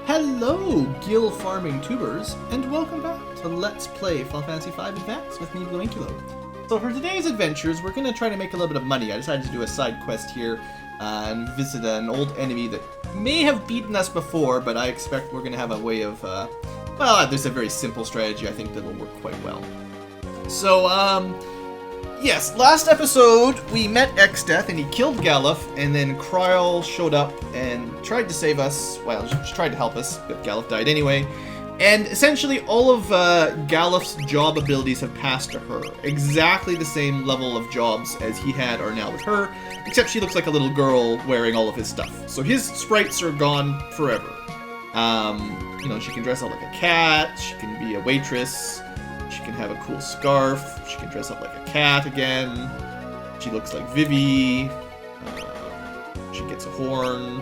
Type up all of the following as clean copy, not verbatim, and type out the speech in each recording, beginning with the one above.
Hello, gill farming tubers, and welcome back to Let's Play Final Fantasy V Advance with me, BlueAnkylo. So for today's adventures, we're going to try to make a little bit of money. I decided to do a side quest here and visit an old enemy that may have beaten us before, but I expect we're going to have a way of, well, there's a very simple strategy I think that will work quite well. So, yes, last episode we met Exdeath and he killed Galuf, and then Kryl showed up and tried to save us. Well, she tried to help us, but Galuf died anyway. And essentially all of Galuf's job abilities have passed to her. Exactly the same level of jobs as he had are now with her, except she looks like a little girl wearing all of his stuff. So his sprites are gone forever. You know, she can dress up like a cat, she can be a waitress, she can have a cool scarf, she can dress up like a cat again, she looks like Vivi, she gets a horn,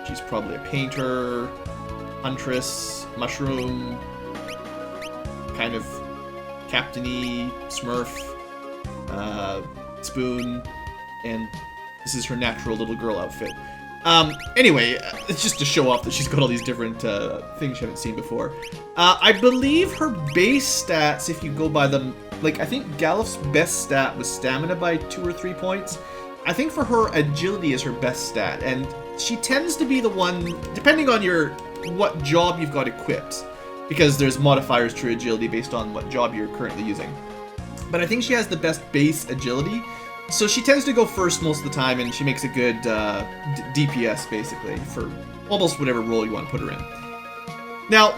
she's probably a painter, huntress, mushroom, kind of captain-y, smurf, spoon, and this is her natural little girl outfit. Anyway, it's just to show off that she's got all these different things you haven't seen before. I believe her base stats, if you go by them, like, I think Galuf's best stat was stamina by 2 or 3 points. I think for her, agility is her best stat, and she tends to be the one, depending on what job you've got equipped, because there's modifiers to agility based on what job you're currently using. But I think she has the best base agility, so she tends to go first most of the time, and she makes a good DPS, basically, for almost whatever role you want to put her in. Now,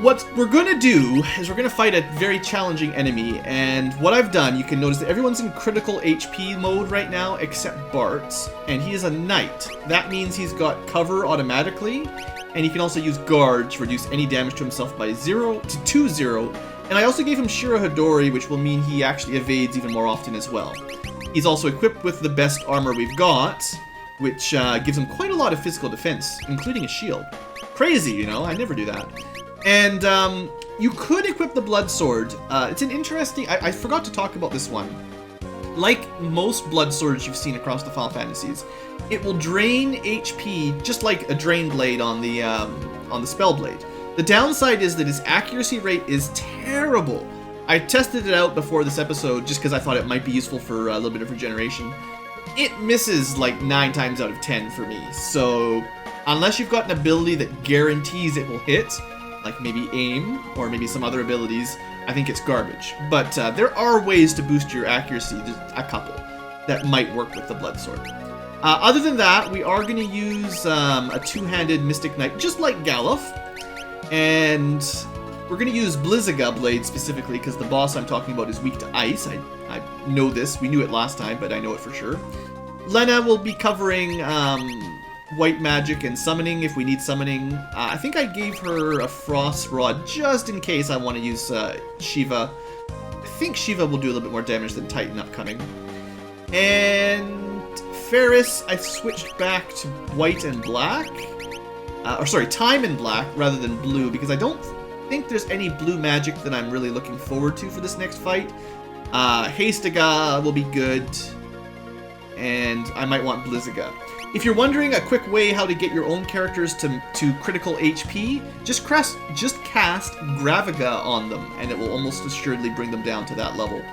what we're going to do is we're going to fight a very challenging enemy, and what I've done, you can notice that everyone's in critical HP mode right now, except Bart, and he is a knight. That means he's got cover automatically, and he can also use guard to reduce any damage to himself by 0 to 2-0, and I also gave him Shira Hodori, which will mean he actually evades even more often as well. He's also equipped with the best armor we've got, which gives him quite a lot of physical defense, including a shield. Crazy, you know, I never do that. And you could equip the Blood Sword. It's an interesting... I forgot to talk about this one. Like most Blood Swords you've seen across the Final Fantasies, it will drain HP just like a Drain Blade on the Spell Blade. The downside is that its accuracy rate is terrible. I tested it out before this episode just because I thought it might be useful for a little bit of regeneration. It misses like 9 times out of 10 for me, so unless you've got an ability that guarantees it will hit, like maybe aim or maybe some other abilities, I think it's garbage. But there are ways to boost your accuracy, just a couple, that might work with the Blood Sword. Other than that, we are going to use a two-handed Mystic Knight, just like Galuf, and we're going to use Blizzaga Blade specifically because the boss I'm talking about is weak to ice. I know this. We knew it last time, but I know it for sure. Lena will be covering white magic and summoning if we need summoning. I think I gave her a Frost Rod just in case I want to use Shiva. I think Shiva will do a little bit more damage than Titan upcoming. And Ferris, I switched back to white and black. Or sorry, time and black rather than blue because I don't think there's any blue magic that I'm really looking forward to for this next fight. Hastaga will be good, and I might want Blizzaga. If you're wondering a quick way how to get your own characters to critical HP, just cast Graviga on them, and it will almost assuredly bring them down to that level.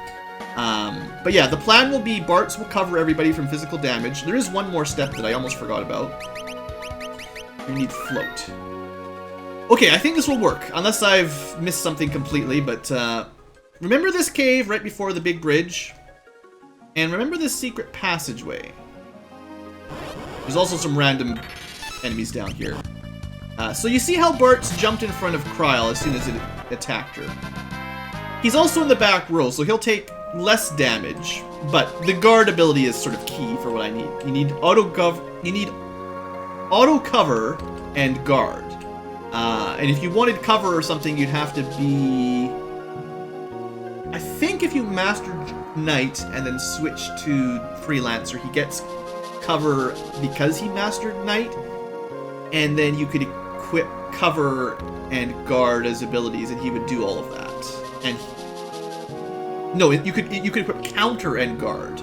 But yeah, the plan will be Bart's will cover everybody from physical damage. There is one more step that I almost forgot about. You need Float. Okay, I think this will work, unless I've missed something completely, but remember this cave right before the big bridge? And remember this secret passageway. There's also some random enemies down here. So you see how Bart's jumped in front of Kryl as soon as it attacked her. He's also in the back row, so he'll take less damage, but the guard ability is sort of key for what I need. You need auto cover and guard. And if you wanted cover or something, you'd have to be... I think if you mastered Knight and then switch to Freelancer, he gets cover because he mastered Knight, and then you could equip cover and guard as abilities, and he would do all of that. And no, you could equip counter and guard.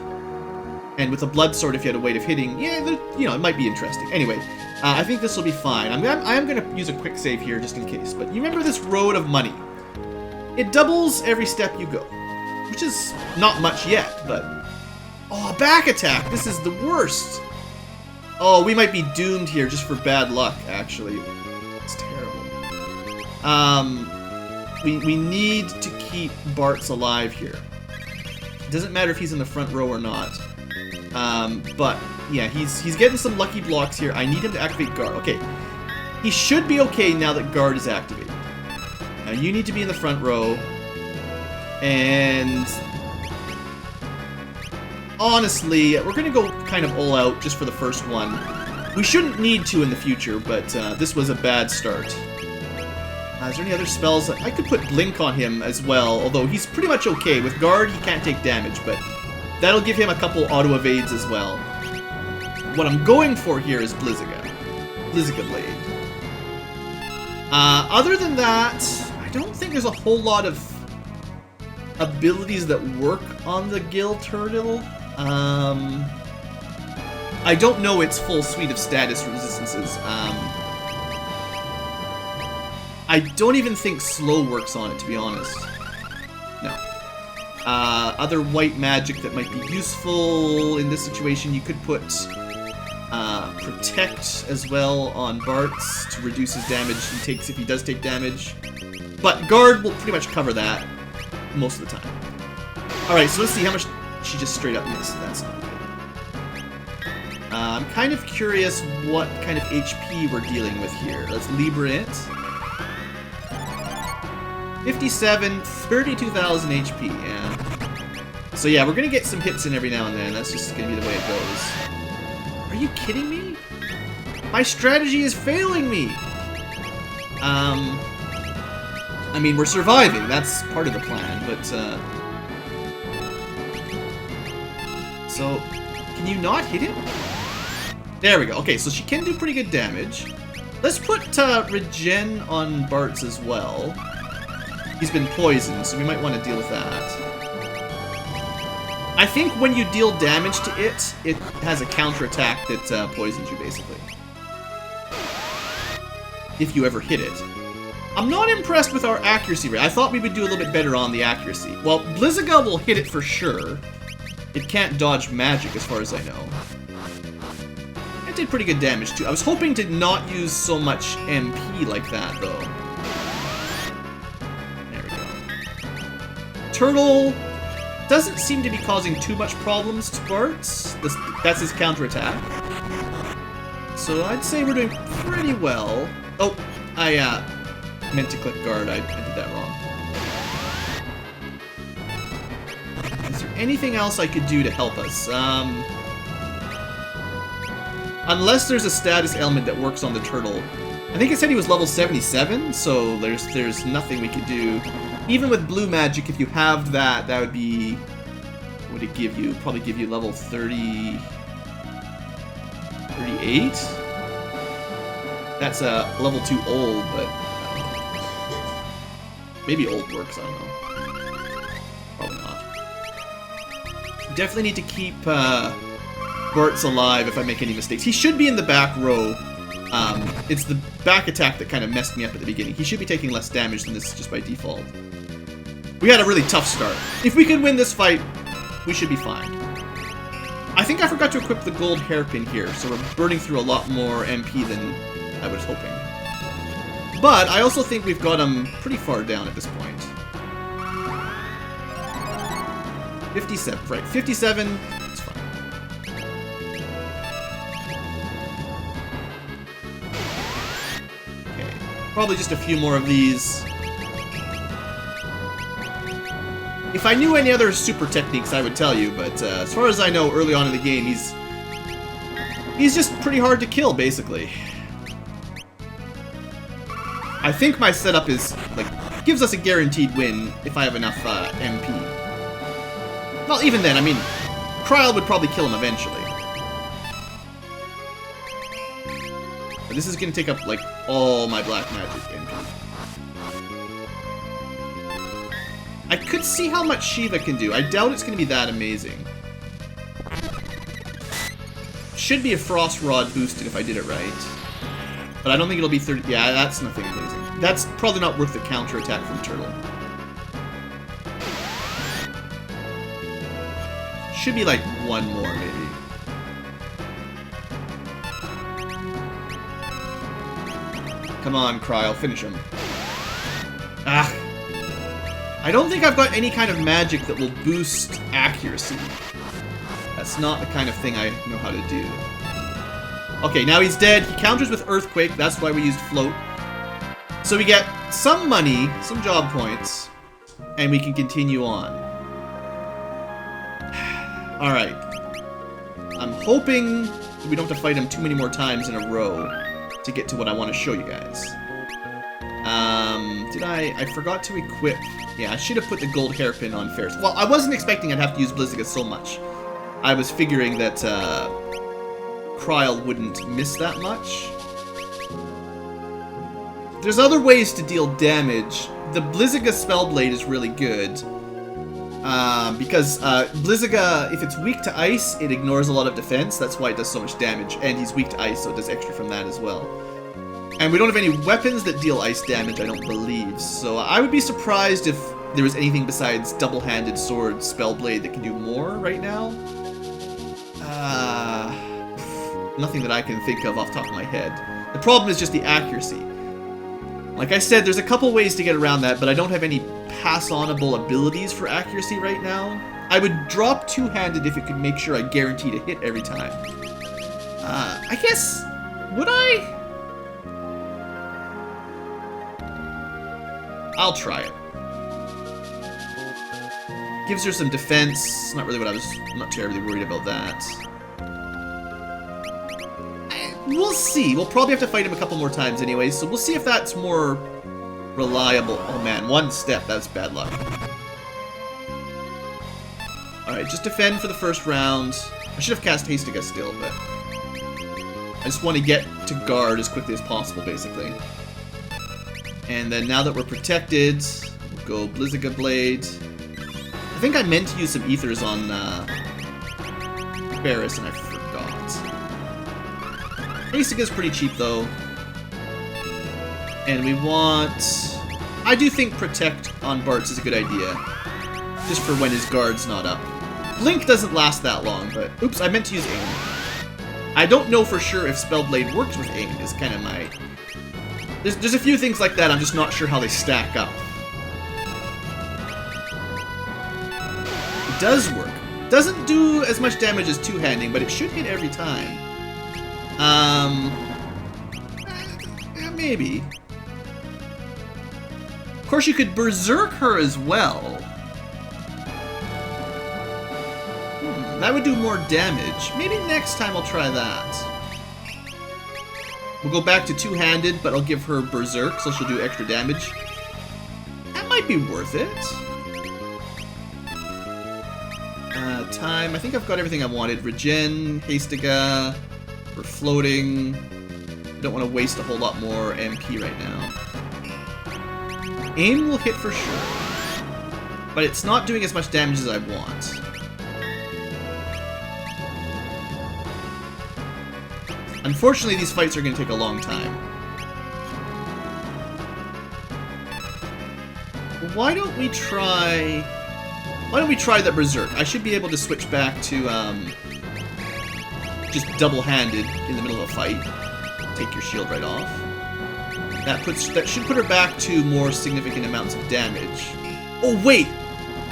And with a blood sword, if you had a way of hitting, yeah, you know, it might be interesting. Anyway, I think this will be fine. I am going to use a quick save here just in case. But you remember this road of money. It doubles every step you go. Which is not much yet, but... Oh, back attack! This is the worst! Oh, we might be doomed here just for bad luck, actually. It's terrible. We need to keep Bart's alive here. It doesn't matter if he's in the front row or not. But, yeah, he's getting some lucky blocks here. I need him to activate guard. Okay. He should be okay now that guard is activated. Now, you need to be in the front row. And... honestly, we're going to go kind of all out just for the first one. We shouldn't need to in the future, but this was a bad start. Is there any other spells? I could put Blink on him as well, although he's pretty much okay. With Guard, he can't take damage, but that'll give him a couple auto-evades as well. What I'm going for here is Blizziga. Blizziga Blade. Other than that, I don't think there's a whole lot of abilities that work on the Gill Turtle. I don't know its full suite of status resistances. I don't even think slow works on it, to be honest. No. Other white magic that might be useful in this situation, you could put Protect as well on Bart's to reduce his damage he takes if he does take damage. But Guard will pretty much cover that most of the time. Alright, so let's see how much she just straight up missed. That's not good. I'm kind of curious what kind of HP we're dealing with here. Let's Libra it. 57, 32,000 HP, yeah. So yeah, we're gonna get some hits in every now and then. That's just gonna be the way it goes. Are you kidding me? My strategy is failing me! I mean, we're surviving. That's part of the plan, but, so, can you not hit him? There we go. Okay, so she can do pretty good damage. Let's put Regen on Bart's as well. He's been poisoned, so we might want to deal with that. I think when you deal damage to it, it has a counterattack that poisons you, basically. If you ever hit it. I'm not impressed with our accuracy rate. I thought we would do a little bit better on the accuracy. Well, Blizziga will hit it for sure. It can't dodge magic, as far as I know. It did pretty good damage, too. I was hoping to not use so much MP like that, though. There we go. Turtle doesn't seem to be causing too much problems to Bart's. That's his counterattack. So I'd say we're doing pretty well. Oh, I meant to click guard. I did that wrong. Is there anything else I could do to help us? Unless there's a status element that works on the turtle. I think it said he was level 77, so there's nothing we could do. Even with blue magic, if you have that, that would be... what would it give you? Probably give you level 30... 38? That's a level 2 old, but... maybe old works, I don't know. Probably not. Definitely need to keep Bart's alive if I make any mistakes. He should be in the back row. It's the back attack that kind of messed me up at the beginning. He should be taking less damage than this just by default. We had a really tough start. If we can win this fight, we should be fine. I think I forgot to equip the gold hairpin here, so we're burning through a lot more MP than I was hoping. But I also think we've got him pretty far down at this point. 57, right. 57, it's fine. Okay, probably just a few more of these. If I knew any other super techniques, I would tell you, but as far as I know, early on in the game, he's just pretty hard to kill, basically. I think my setup is, like, gives us a guaranteed win if I have enough MP. Well, even then, I mean, Kryl would probably kill him eventually. But this is going to take up, like, all my black magic MP. I could see how much Shiva can do. I doubt it's going to be that amazing. Should be a Frost Rod boosted if I did it right. But I don't think it'll be 30... Yeah, that's nothing amazing. That's probably not worth the counter-attack from Turtle. Should be like one more, maybe. Come on, Cryle, finish him. Ah. I don't think I've got any kind of magic that will boost accuracy. That's not the kind of thing I know how to do. Okay, now he's dead. He counters with Earthquake. That's why we used Float. So we get some money, some job points, and we can continue on. Alright. I'm hoping we don't have to fight him too many more times in a row to get to what I want to show you guys. Did I forgot to equip... Yeah, I should have put the gold hairpin on Ferris. Well, I wasn't expecting I'd have to use Blizziga so much. I was figuring that Cryle wouldn't miss that much. There's other ways to deal damage. The Blizziga Spellblade is really good. Because Blizziga, if it's weak to ice, it ignores a lot of defense. That's why it does so much damage. And he's weak to ice, so it does extra from that as well. And we don't have any weapons that deal ice damage, I don't believe. So I would be surprised if there was anything besides double-handed sword Spellblade that can do more right now. Nothing that I can think of off the top of my head. The problem is just the accuracy. Like I said, there's a couple ways to get around that, but I don't have any pass-onable abilities for accuracy right now. I would drop two-handed if it could make sure I guarantee to hit every time. I guess... Would I? I'll try it. Gives her some defense. Not really what I'm not terribly worried about that. We'll see. We'll probably have to fight him a couple more times anyway, so we'll see if that's more reliable. Oh man, one step. That's bad luck. Alright, just defend for the first round. I should have cast Hastiga still, but... I just want to get to guard as quickly as possible, basically. And then now that we're protected, we'll go Blizziga Blade. I think I meant to use some ethers on Ferris, and I forgot. Hastiga's pretty cheap, though. And we want... I do think Protect on Bartz is a good idea. Just for when his guard's not up. Blink doesn't last that long, but... Oops, I meant to use Aim. I don't know for sure if Spellblade works with Aim, is kind of my... There's a few things like that, I'm just not sure how they stack up. It does work. Doesn't do as much damage as two-handing, but it should hit every time. Maybe. Of course, you could Berserk her as well. That would do more damage. Maybe next time I'll try that. We'll go back to two-handed, but I'll give her Berserk, so she'll do extra damage. That might be worth it. Time. I think I've got everything I wanted. Regen, Hastiga, we're floating. I don't want to waste a whole lot more MP right now. Aim will hit for sure, but it's not doing as much damage as I want. Unfortunately, these fights are going to take a long time. Why don't we try that Berserk? I should be able to switch back to just double-handed in the middle of a fight. Take your shield right off. That should put her back to more significant amounts of damage. Oh wait,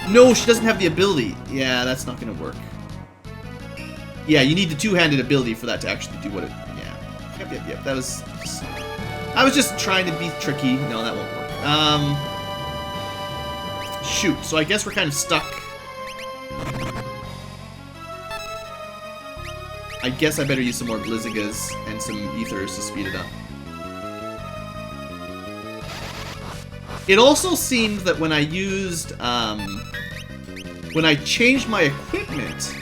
no, she doesn't have the ability. Yeah, that's not going to work. Yeah, you need the two-handed ability for that to actually do what it... Yeah. Yep. That was... I was just trying to be tricky. No, that won't work. Shoot. So I guess we're kind of stuck. I guess I better use some more Blizzigas and some ethers to speed it up. It also seemed that when I used... when I changed my equipment,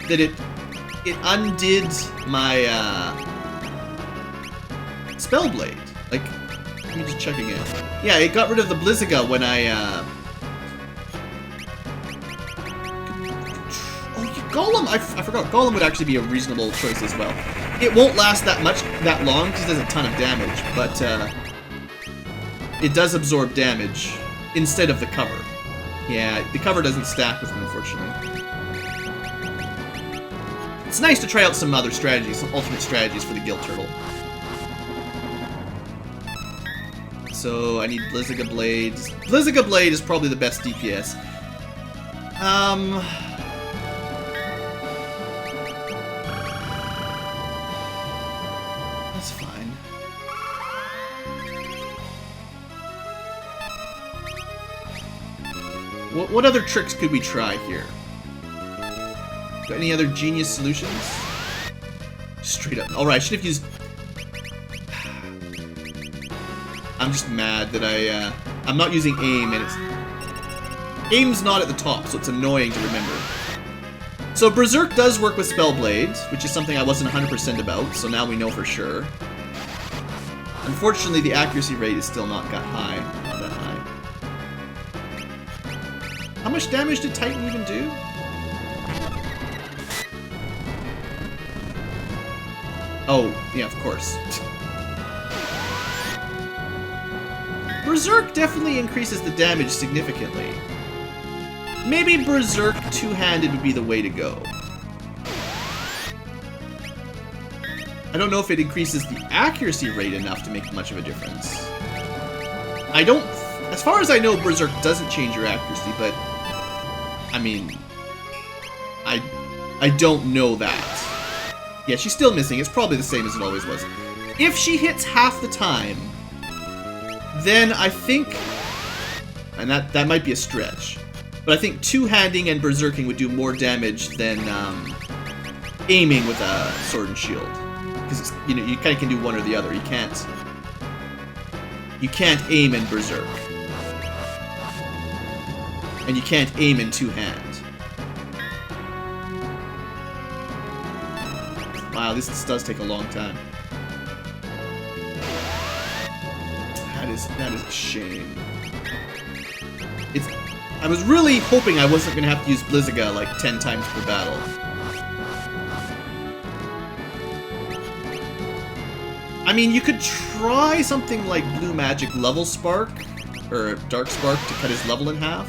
that it undid my Spellblade. Like, let me just check again. Yeah, it got rid of the Blizziga when I Golem, I forgot, Golem would actually be a reasonable choice as well. It won't last that long, because it does a ton of damage, but it does absorb damage instead of the cover. Yeah, the cover doesn't stack with it, unfortunately. It's nice to try out some other strategies, some alternate strategies for the Gill Turtle. So I need Blizziga Blade. Blizziga Blade is probably the best DPS. That's fine. What other tricks could we try here? Got any other genius solutions? Straight up. Alright, I should have used... I'm just mad that I'm not using aim, and it's... Aim's not at the top, so it's annoying to remember. So Berserk does work with Spellblade, which is something I wasn't 100% about, so now we know for sure. Unfortunately, the accuracy rate is still not that high. How much damage did Titan even do? Oh, yeah, of course. Berserk definitely increases the damage significantly. Maybe Berserk two-handed would be the way to go. I don't know if it increases the accuracy rate enough to make much of a difference. As far as I know, Berserk doesn't change your accuracy, but I mean, I don't know that. Yeah, she's still missing. It's probably the same as it always was. If she hits half the time, then I think, and that might be a stretch, but I think two-handing and berserking would do more damage than aiming with a sword and shield. Because you kind of can do one or the other. You can't aim and berserk, and you can't aim in two-hand. Wow, this does take a long time. That is a shame. I was really hoping I wasn't gonna have to use Blizziga like 10 times per battle. I mean, you could try something like Blue Magic Level Spark, or Dark Spark to cut his level in half.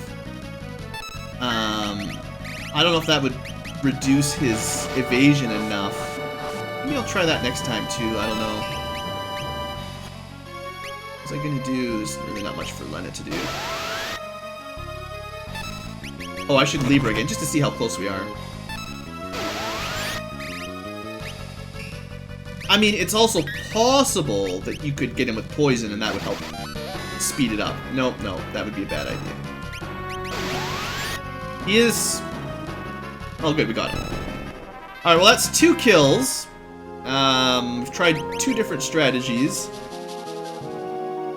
I don't know if that would reduce his evasion enough. Maybe I'll try that next time too, I don't know. What's I gonna do? There's really not much for Lena to do. Oh, I should leave her again, just to see how close we are. I mean, it's also possible that you could get him with poison and that would help speed it up. No, that would be a bad idea. He is... Oh, good, we got him. Alright, well that's 2 kills. We've tried 2 different strategies.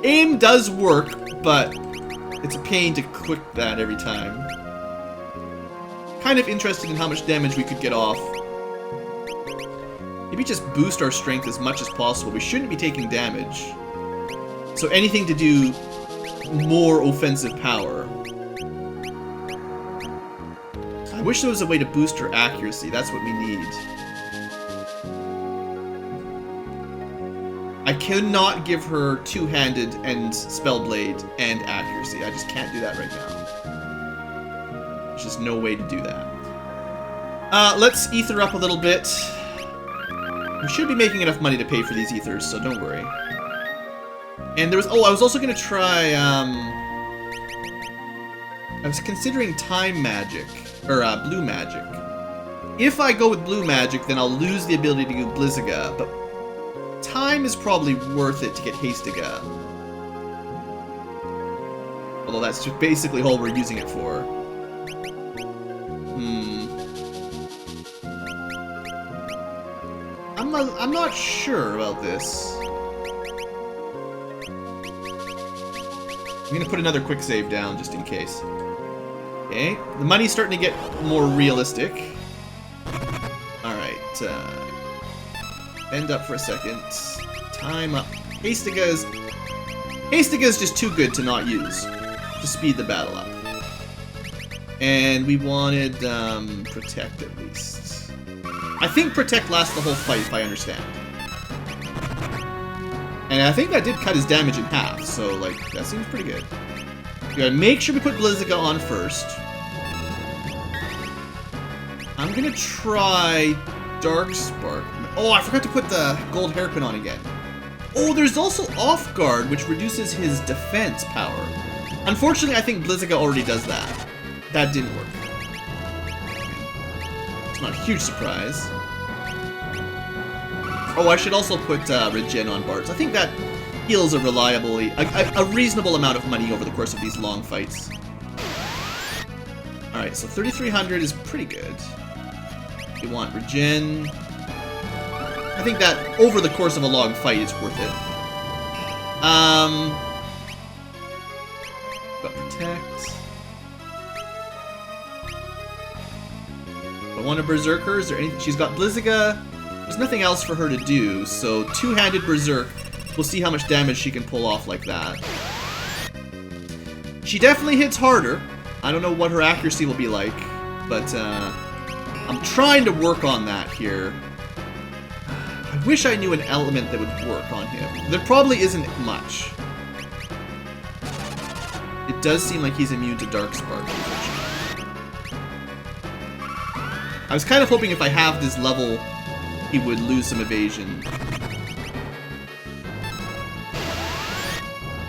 Aim does work, but it's a pain to click that every time. Kind of interested in how much damage we could get off. Maybe just boost our strength as much as possible. We shouldn't be taking damage. So anything to do more offensive power. I wish there was a way to boost her accuracy. That's what we need. I cannot give her two-handed and Spellblade and accuracy. I just can't do that right now. There's just no way to do that. Let's ether up a little bit. We should be making enough money to pay for these ethers, so don't worry. And there was... Oh, I was also going to try... I was considering Time Magic. Or, Blue Magic. If I go with Blue Magic, then I'll lose the ability to do Blizziga, but... Time is probably worth it to get Hastiga. Although that's just basically all we're using it for. I'm not sure about this. I'm gonna put another quick save down just in case. Okay, the money's starting to get more realistic. Alright, bend up for a second. Time up. Hastiga's just too good to not use to speed the battle up. And we wanted Protect at least. I think Protect lasts the whole fight, if I understand. And I think that did cut his damage in half, so, like, that seems pretty good. We gotta make sure we put Blizzica on first. I'm gonna try Dark Spark. Oh, I forgot to put the gold hairpin on again. Oh, there's also Off Guard, which reduces his defense power. Unfortunately, I think Blizzica already does that. That didn't work. It's not a huge surprise. Oh, I should also put Regen on Bartz. I think that heals a reasonable amount of money over the course of these long fights. Alright, so 3,300 is pretty good. You want Regen. I think that over the course of a long fight is worth it. Got Protect. I want a Berserker. Is there anything? She's got Blizzica. There's nothing else for her to do, so two-handed Berserk. We'll see how much damage she can pull off like that. She definitely hits harder. I don't know what her accuracy will be like, but I'm trying to work on that here. I wish I knew an element that would work on him. There probably isn't much. It does seem like he's immune to Dark Spark, unfortunately. I was kind of hoping if I have this level, he would lose some evasion.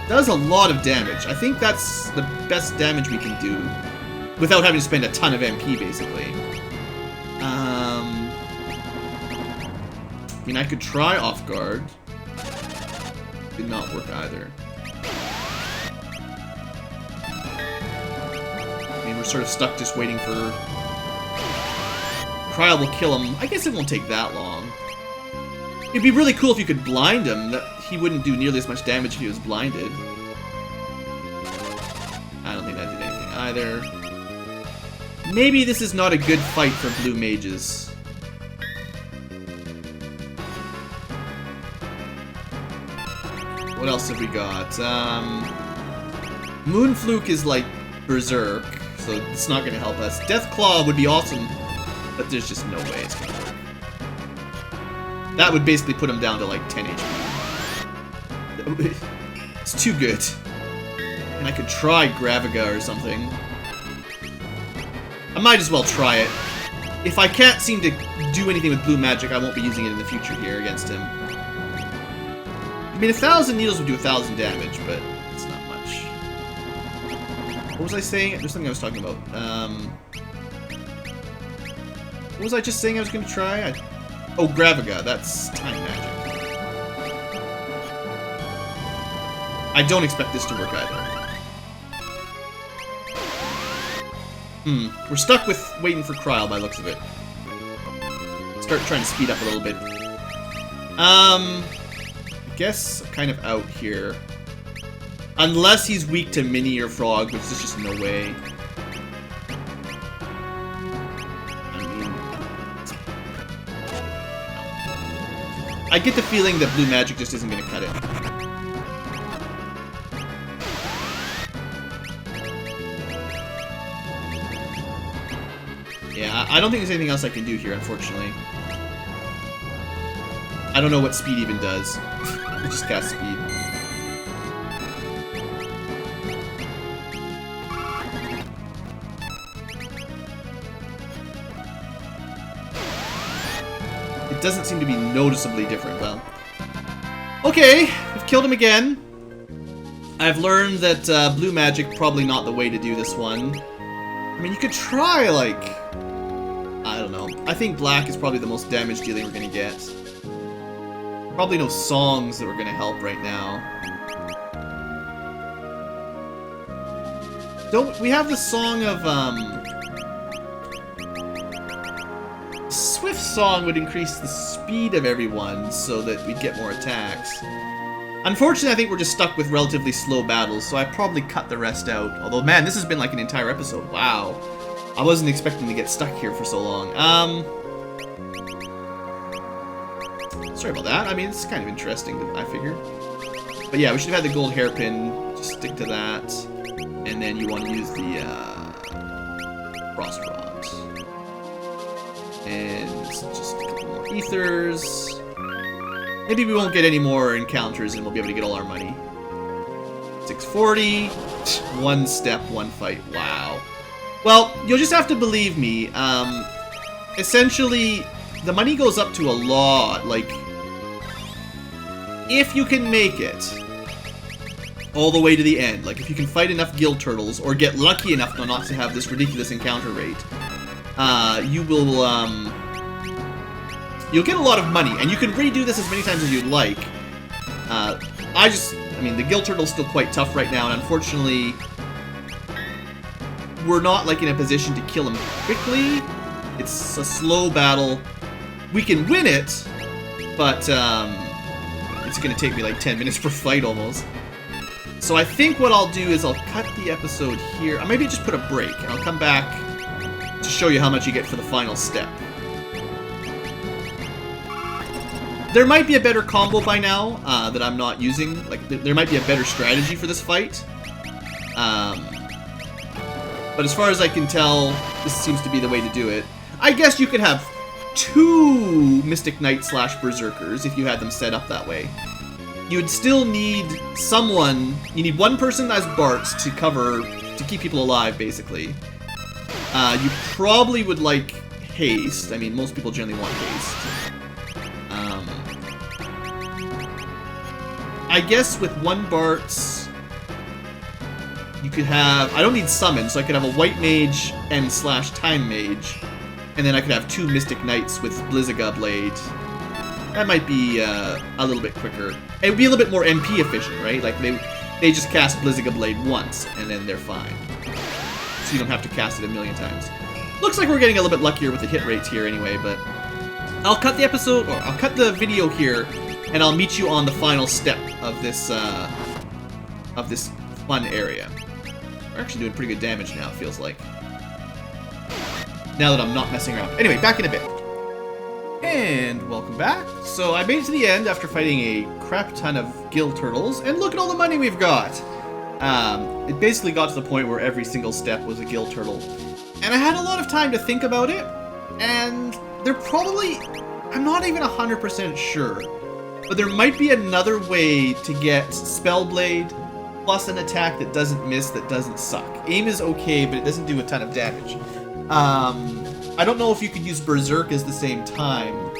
Does a lot of damage. I think that's the best damage we can do without having to spend a ton of MP, basically. I mean, I could try Off Guard. Did not work either. I mean, we're sort of stuck just waiting for... Cryo will kill him. I guess it won't take that long. It'd be really cool if you could blind him. He wouldn't do nearly as much damage if he was blinded. I don't think that did anything either. Maybe this is not a good fight for blue mages. What else have we got? Moonfluke is like Berserk, so it's not going to help us. Deathclaw would be awesome, but there's just no way it's going to work. That would basically put him down to like 10 HP. It's too good. And I could try Graviga or something. I might as well try it. If I can't seem to do anything with blue magic, I won't be using it in the future here against him. I mean, 1,000 needles would do 1,000 damage, but it's not much. What was I saying? There's something I was talking about. What was I just saying I was going to try? Oh, Graviga. That's time magic. I don't expect this to work either. We're stuck with waiting for Kryl by the looks of it. Start trying to speed up a little bit. I guess I'm kind of out here. Unless he's weak to Mini or Frog, which there's just no way. I get the feeling that blue magic just isn't going to cut it. Yeah, I don't think there's anything else I can do here, unfortunately. I don't know what speed even does. We'll just cast speed. It doesn't seem to be noticeably different. Well, okay, we've killed him again. I've learned that blue magic probably not the way to do this one. I mean, you could try, like, I don't know. I think black is probably the most damage dealing we're gonna get. Probably no songs that we're gonna help right now. Don't we have the song of Swift Song would increase the speed of everyone so that we'd get more attacks. Unfortunately, I think we're just stuck with relatively slow battles, so I probably cut the rest out. Although, man, this has been like an entire episode. Wow. I wasn't expecting to get stuck here for so long. Sorry about that. I mean, it's kind of interesting, I figure. But yeah, we should have had the gold hairpin. Just stick to that. And then you want to use the Frost Rod. And just a couple more ethers. Maybe we won't get any more encounters and we'll be able to get all our money. 640. One step, one fight. Wow. Well, you'll just have to believe me. Essentially, the money goes up to a lot. Like, if you can make it all the way to the end, like if you can fight enough gill turtles or get lucky enough not to have this ridiculous encounter rate, you will, you'll get a lot of money, and you can redo this as many times as you'd like. I mean, the gill turtle's still quite tough right now, and unfortunately, we're not, like, in a position to kill him quickly. It's a slow battle. We can win it, but, it's gonna take me, like, 10 minutes per fight, almost. So I think what I'll do is I'll cut the episode here. I'll maybe just put a break, and I'll come back to show you how much you get for the final step. There might be a better combo by now that I'm not using. Like, there might be a better strategy for this fight. But as far as I can tell, this seems to be the way to do it. I guess you could have 2 Mystic Knight / Berserkers if you had them set up that way. You would still need someone. You need one person as Bart's to keep people alive, basically. You probably would like haste. I mean, most people generally want haste. I guess with one Bart's, you could have... I don't need summon, so I could have a white mage and / time mage. And then I could have 2 Mystic Knights with Blizzaga Blade. That might be a little bit quicker. It would be a little bit more MP efficient, right? Like, they just cast Blizzaga Blade once, and then they're fine. So you don't have to cast it a million times. Looks like we're getting a little bit luckier with the hit rates here anyway, but... I'll cut the episode, or I'll cut the video here, and I'll meet you on the final step of this fun area. We're actually doing pretty good damage now, it feels like. Now that I'm not messing around. Anyway, back in a bit. And welcome back. So I made it to the end after fighting a crap ton of gill turtles, and look at all the money we've got! It basically got to the point where every single step was a gill turtle. And I had a lot of time to think about it, and there probably... I'm not even 100% sure, but there might be another way to get Spellblade plus an attack that doesn't miss, that doesn't suck. Aim is okay, but it doesn't do a ton of damage. I don't know if you could use Berserk at the same time,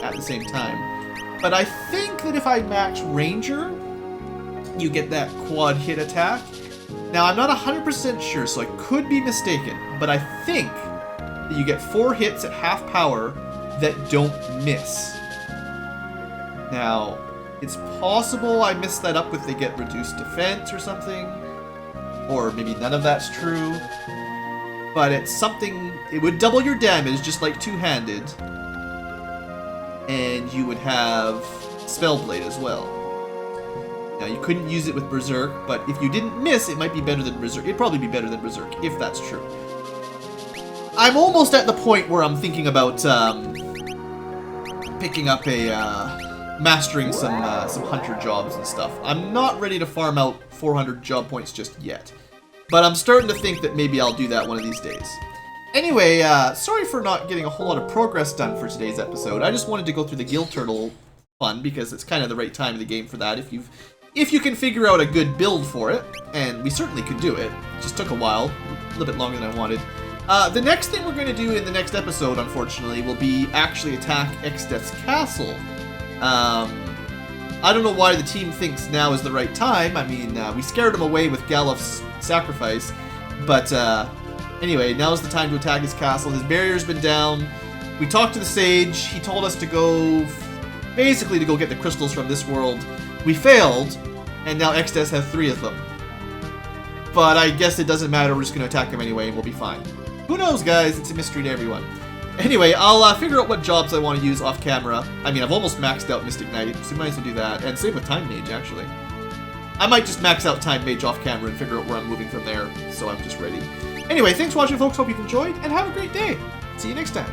but I think that if I max Ranger, you get that quad hit attack. Now, I'm not 100% sure, so I could be mistaken, but I think that you get 4 hits at half power that don't miss. Now, it's possible I messed that up if they get reduced defense or something, or maybe none of that's true, but it's something. It would double your damage just like two-handed, and you would have Spellblade as well. Now, you couldn't use it with Berserk, but if you didn't miss, it might be better than Berserk. It'd probably be better than Berserk, if that's true. I'm almost at the point where I'm thinking about picking up mastering some hunter jobs and stuff. I'm not ready to farm out 400 job points just yet, but I'm starting to think that maybe I'll do that one of these days. Anyway, sorry for not getting a whole lot of progress done for today's episode. I just wanted to go through the Gill Turtle fun because it's kind of the right time of the game for that. If you can figure out a good build for it, and we certainly could do it. It just took a while, a little bit longer than I wanted. The next thing we're going to do in the next episode, unfortunately, will be actually attack Exdeath's castle. I don't know why the team thinks now is the right time. I mean, we scared him away with Galuf's sacrifice, but anyway, now is the time to attack his castle. His barrier's been down. We talked to the sage. He told us to go, basically to go get the crystals from this world. We failed, and now Exdeath has 3 of them. But I guess it doesn't matter. We're just going to attack him anyway, and we'll be fine. Who knows, guys? It's a mystery to everyone. Anyway, I'll figure out what jobs I want to use off camera. I mean, I've almost maxed out Mystic Knight, so we might as well do that. And same with Time Mage, actually. I might just max out Time Mage off camera and figure out where I'm moving from there, so I'm just ready. Anyway, thanks for watching, folks. Hope you've enjoyed, and have a great day. See you next time.